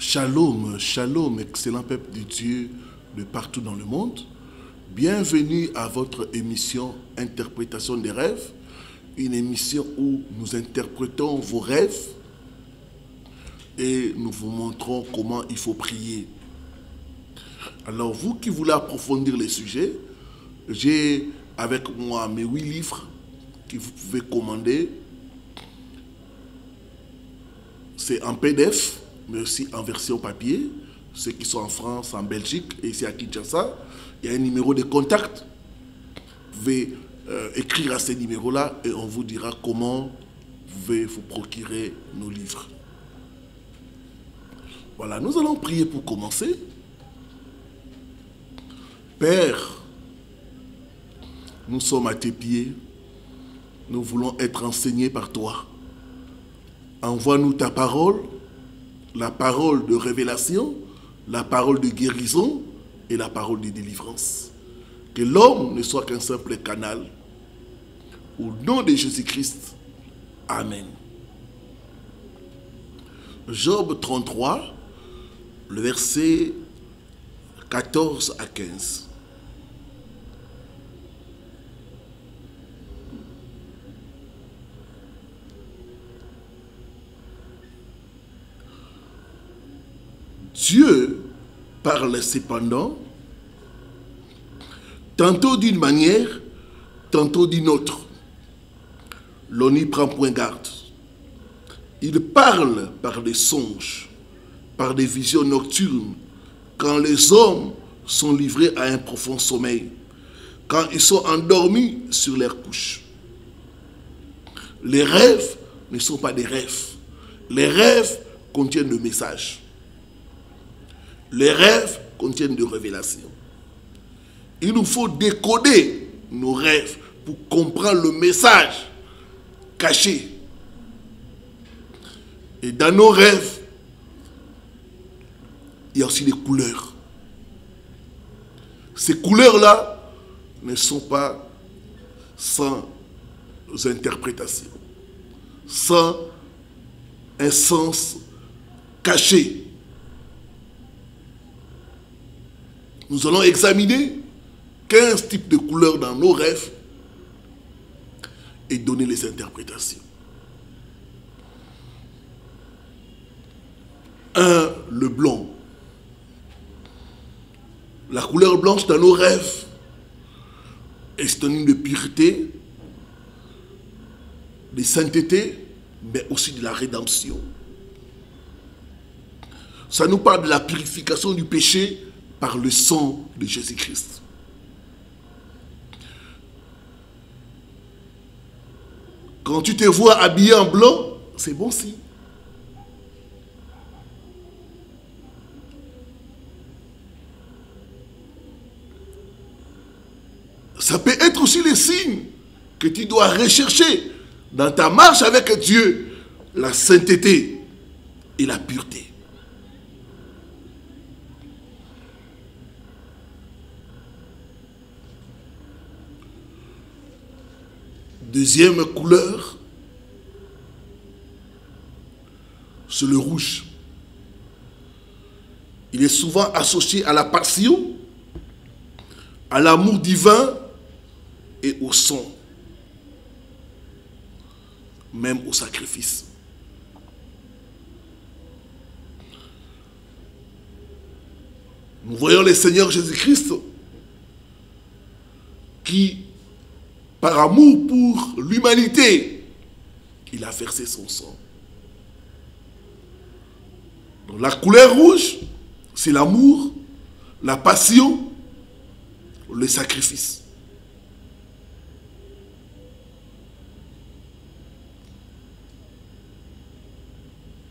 Shalom, shalom, excellent peuple de Dieu de partout dans le monde. Bienvenue à votre émission Interprétation des rêves, une émission où nous interprétons vos rêves et nous vous montrons comment il faut prier. Alors vous qui voulez approfondir les sujets, j'ai avec moi mes 8 livres que vous pouvez commander. C'est en PDF, mais aussi en version papier. Ceux qui sont en France, en Belgique et ici à Kinshasa, il y a un numéro de contact. Vous pouvez écrire à ce numéro-là et on vous dira comment vous pouvez vous procurer nos livres. Voilà, nous allons prier pour commencer. Père, nous sommes à tes pieds. Nous voulons être enseignés par toi. Envoie-nous ta parole, la parole de révélation, la parole de guérison et la parole de délivrance. Que l'homme ne soit qu'un simple canal. Au nom de Jésus-Christ. Amen. Job 33, le verset 14 à 15. Dieu parle cependant, tantôt d'une manière, tantôt d'une autre. L'on n'y prend point garde. Il parle par des songes, par des visions nocturnes, quand les hommes sont livrés à un profond sommeil, quand ils sont endormis sur leurs couches. Les rêves ne sont pas des rêves. Les rêves contiennent des messages. Les rêves contiennent des révélations. Il nous faut décoder nos rêves pour comprendre le message caché. Et dans nos rêves, il y a aussi des couleurs. Ces couleurs-là ne sont pas sans interprétation, sans un sens caché. Nous allons examiner 15 types de couleurs dans nos rêves et donner les interprétations. 1. Le blanc. La couleur blanche dans nos rêves est synonyme de pureté, de sainteté, mais aussi de la rédemption. Ça nous parle de la purification du péché par le sang de Jésus-Christ. Quand tu te vois habillé en blanc, c'est bon signe. Ça peut être aussi le signe que tu dois rechercher dans ta marche avec Dieu, la sainteté et la pureté. Deuxième couleur, c'est le rouge. Il est souvent associé à la passion, à l'amour divin et au sang, même au sacrifice. Nous voyons le Seigneur Jésus-Christ qui, par amour pour l'humanité, il a versé son sang. Donc la couleur rouge, c'est l'amour, la passion, le sacrifice.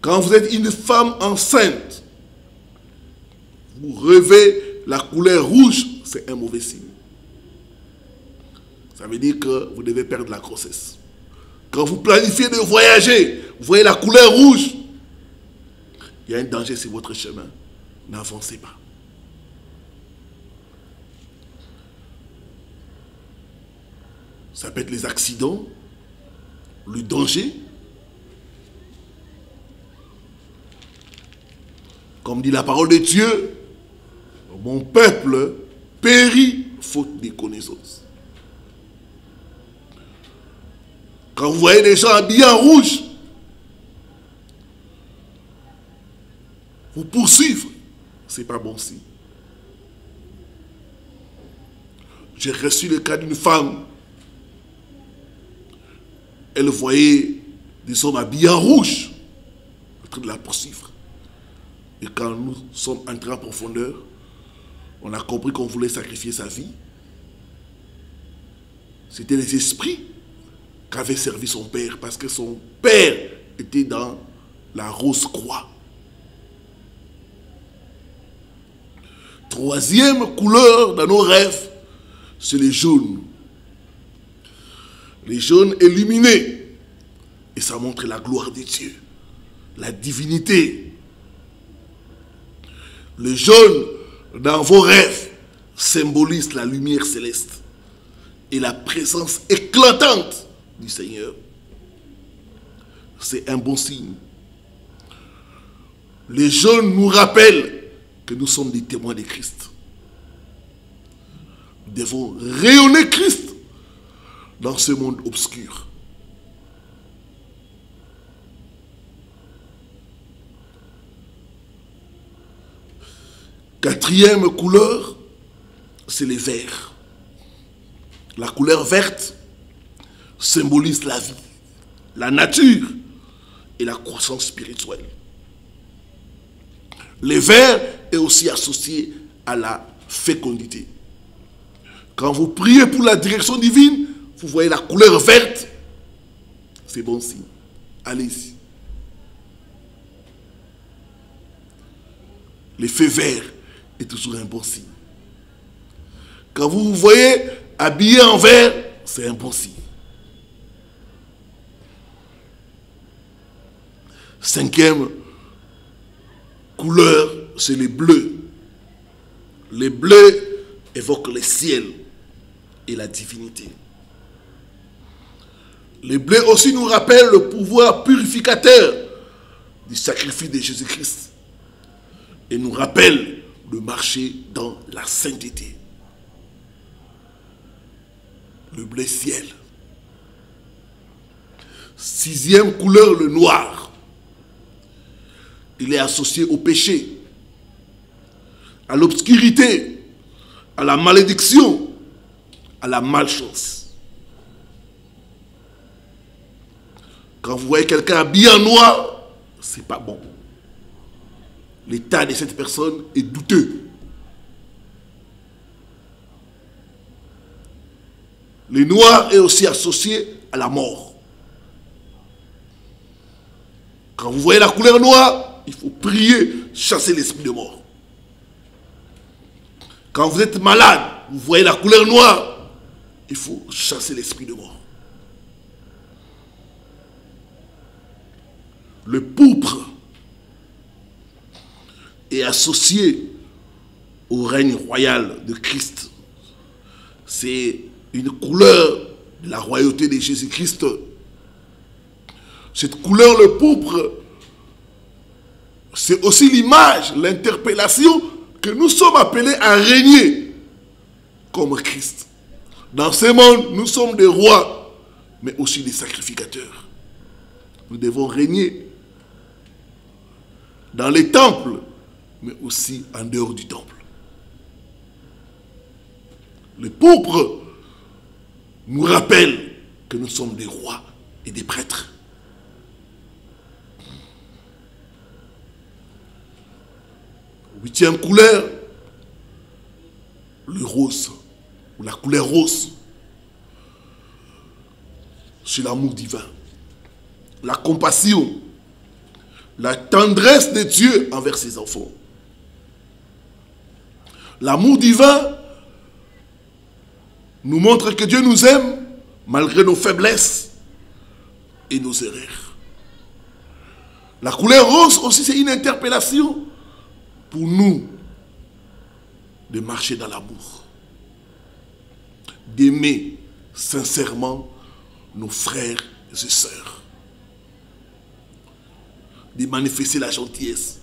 Quand vous êtes une femme enceinte, vous rêvez la couleur rouge, c'est un mauvais signe. Ça veut dire que vous devez perdre la grossesse. Quand vous planifiez de voyager, vous voyez la couleur rouge, il y a un danger sur votre chemin. N'avancez pas. Ça peut être les accidents, le danger. Comme dit la parole de Dieu, mon peuple périt faute de connaissance. Quand vous voyez des gens habillés en rouge, vous poursuivre, ce n'est pas bon signe. J'ai reçu le cas d'une femme. Elle voyait des hommes habillés en rouge en train de la poursuivre. Et quand nous sommes entrés en profondeur, on a compris qu'on voulait sacrifier sa vie. C'était les esprits qu'avait servi son père, parce que son père était dans la rose croix. Troisième couleur dans nos rêves, c'est les jaunes. Les jaunes illuminés. Et ça montre la gloire de Dieu, la divinité. Le jaune dans vos rêves symbolise la lumière céleste et la présence éclatante du Seigneur. C'est un bon signe. Les jaunes nous rappellent que nous sommes des témoins de Christ. Nous devons rayonner Christ dans ce monde obscur. Quatrième couleur, c'est les verts. La couleur verte symbolise la vie, la nature et la croissance spirituelle. Le vert est aussi associé à la fécondité. Quand vous priez pour la direction divine, vous voyez la couleur verte, c'est bon signe. Allez-y. L'effet vert est toujours un bon signe. Quand vous vous voyez habillé en vert, c'est un bon signe. Cinquième couleur, c'est les bleus. Les bleus évoquent le ciel et la divinité. Les bleus aussi nous rappellent le pouvoir purificateur du sacrifice de Jésus-Christ et nous rappellent de marcher dans la sainteté. Le bleu ciel. Sixième couleur, le noir. Il est associé au péché, à l'obscurité, à la malédiction, à la malchance. Quand vous voyez quelqu'un habillé en noir, c'est pas bon. L'état de cette personne est douteux. Le noir est aussi associé à la mort. Quand vous voyez la couleur noire, il faut prier, chasser l'esprit de mort. Quand vous êtes malade, vous voyez la couleur noire, il faut chasser l'esprit de mort. Le pourpre est associé au règne royal de Christ. C'est une couleur de la royauté de Jésus-Christ. Cette couleur, le pourpre, c'est aussi l'image, l'interpellation que nous sommes appelés à régner comme Christ. Dans ce monde, nous sommes des rois, mais aussi des sacrificateurs. Nous devons régner dans les temples, mais aussi en dehors du temple. Le pourpre nous rappelle que nous sommes des rois et des prêtres. Huitième couleur, le rose, ou la couleur rose. C'est l'amour divin, la compassion, la tendresse de Dieu envers ses enfants. L'amour divin nous montre que Dieu nous aime malgré nos faiblesses et nos erreurs. La couleur rose aussi, c'est une interpellation pour nous de marcher dans l'amour, d'aimer sincèrement nos frères et sœurs, de manifester la gentillesse,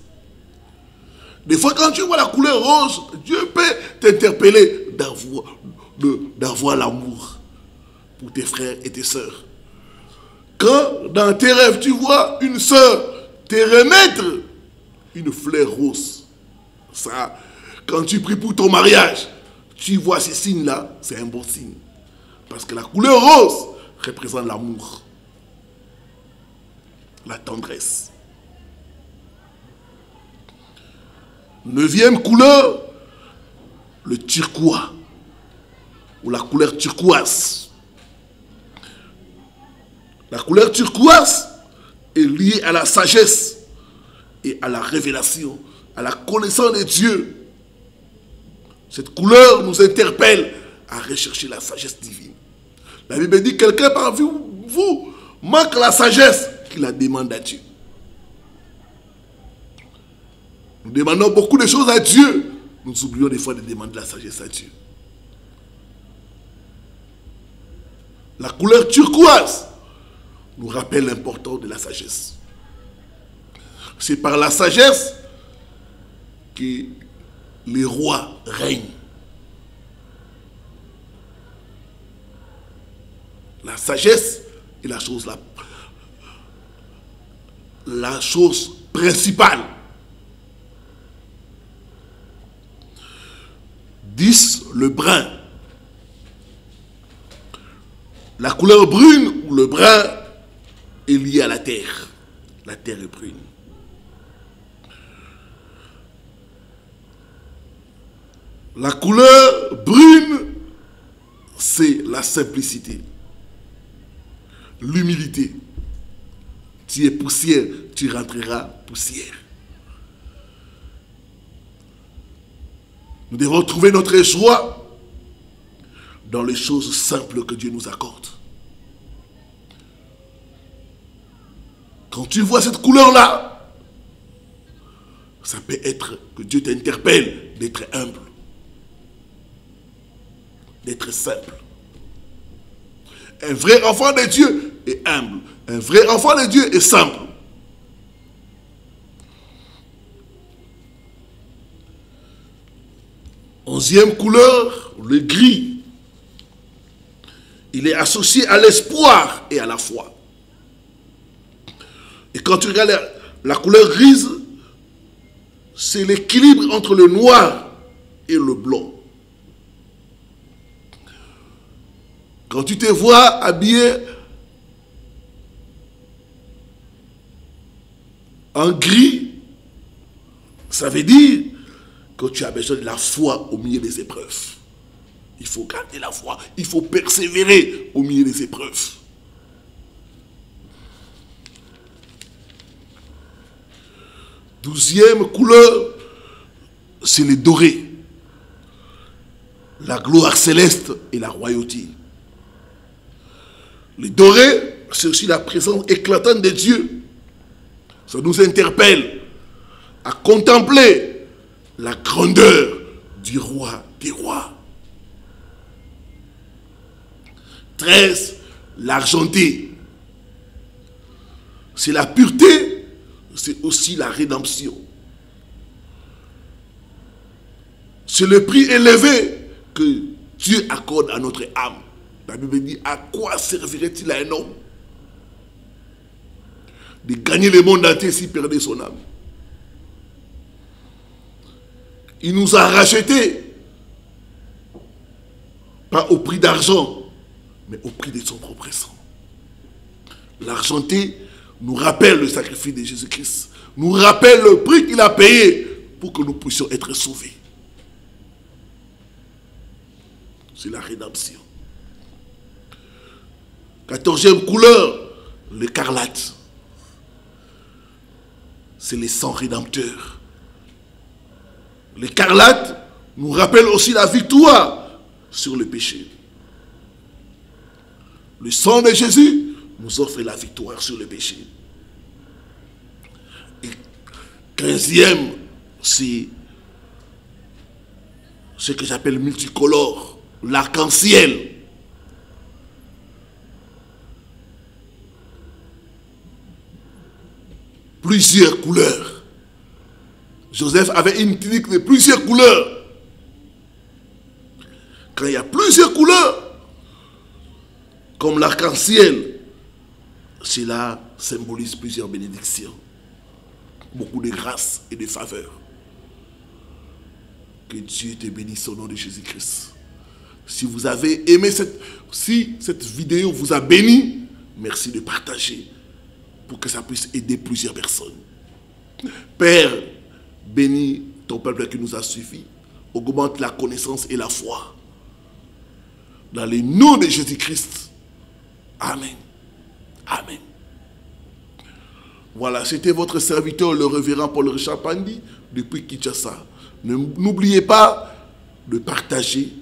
Des fois, quand tu vois la couleur rose, Dieu peut t'interpeller d'avoir l'amour pour tes frères et tes sœurs. Quand dans tes rêves, tu vois une sœur te remettre une fleur rose, ça, quand tu pries pour ton mariage, tu vois ces signes-là, c'est un bon signe. Parce que la couleur rose représente l'amour, la tendresse. 9e couleur, le turquoise, ou la couleur turquoise. La couleur turquoise est liée à la sagesse et à la révélation, à la connaissance de Dieu. Cette couleur nous interpelle à rechercher la sagesse divine. La Bible dit, quelqu'un parmi vous manque la sagesse, qu'il la demande à Dieu. Nous demandons beaucoup de choses à Dieu. Nous oublions des fois de demander la sagesse à Dieu. La couleur turquoise nous rappelle l'importance de la sagesse. C'est par la sagesse que les rois règnent. La sagesse est la chose principale. 10, le brun. La couleur brune ou le brun est liée à la terre. La terre est brune. La couleur brune, c'est la simplicité, l'humilité. Tu es poussière, tu rentreras poussière. Nous devons trouver notre joie dans les choses simples que Dieu nous accorde. Quand tu vois cette couleur-là, ça peut être que Dieu t'interpelle d'être humble, d'être simple. Un vrai enfant de Dieu est humble. Un vrai enfant de Dieu est simple. Onzième couleur, le gris. Il est associé à l'espoir et à la foi. Et quand tu regardes la couleur grise, c'est l'équilibre entre le noir et le blanc. Quand tu te vois habillé en gris, ça veut dire que tu as besoin de la foi au milieu des épreuves. Il faut garder la foi, il faut persévérer au milieu des épreuves. Douzième couleur, c'est le doré. La gloire céleste et la royauté. Le doré, c'est aussi la présence éclatante de Dieu. Ça nous interpelle à contempler la grandeur du roi des rois. 13, l'argenté. C'est la pureté, c'est aussi la rédemption. C'est le prix élevé que Dieu accorde à notre âme. La Bible dit, à quoi servirait-il à un homme de gagner le monde entier s'il perdait son âme? Il nous a rachetés, pas au prix d'argent, mais au prix de son propre sang. L'argenté nous rappelle le sacrifice de Jésus-Christ, nous rappelle le prix qu'il a payé pour que nous puissions être sauvés. C'est la rédemption. 14e couleur, l'écarlate. C'est le sang rédempteur. L'écarlate nous rappelle aussi la victoire sur le péché. Le sang de Jésus nous offre la victoire sur le péché. Et 15e, c'est ce que j'appelle multicolore, l'arc-en-ciel. Plusieurs couleurs. Joseph avait une tunique de plusieurs couleurs. Quand il y a plusieurs couleurs, comme l'arc-en-ciel, cela symbolise plusieurs bénédictions, beaucoup de grâce et de faveur. Que Dieu te bénisse au nom de Jésus-Christ. Si vous avez aimé si cette vidéo vous a béni, merci de partager pour que ça puisse aider plusieurs personnes. Père, bénis ton peuple qui nous a suivis. Augmente la connaissance et la foi. Dans le nom de Jésus-Christ. Amen. Amen. Voilà, c'était votre serviteur, le révérend Paul Richard Pandi, depuis Kinshasa. N'oubliez pas de partager,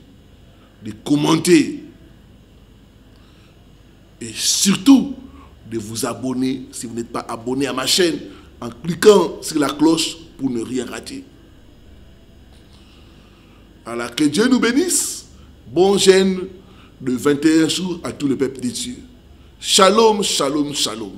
de commenter et surtout de vous abonner si vous n'êtes pas abonné à ma chaîne en cliquant sur la cloche pour ne rien rater. Alors que Dieu nous bénisse. Bon jeûne de 21 jours à tout le peuple de Dieu. Shalom, shalom, shalom.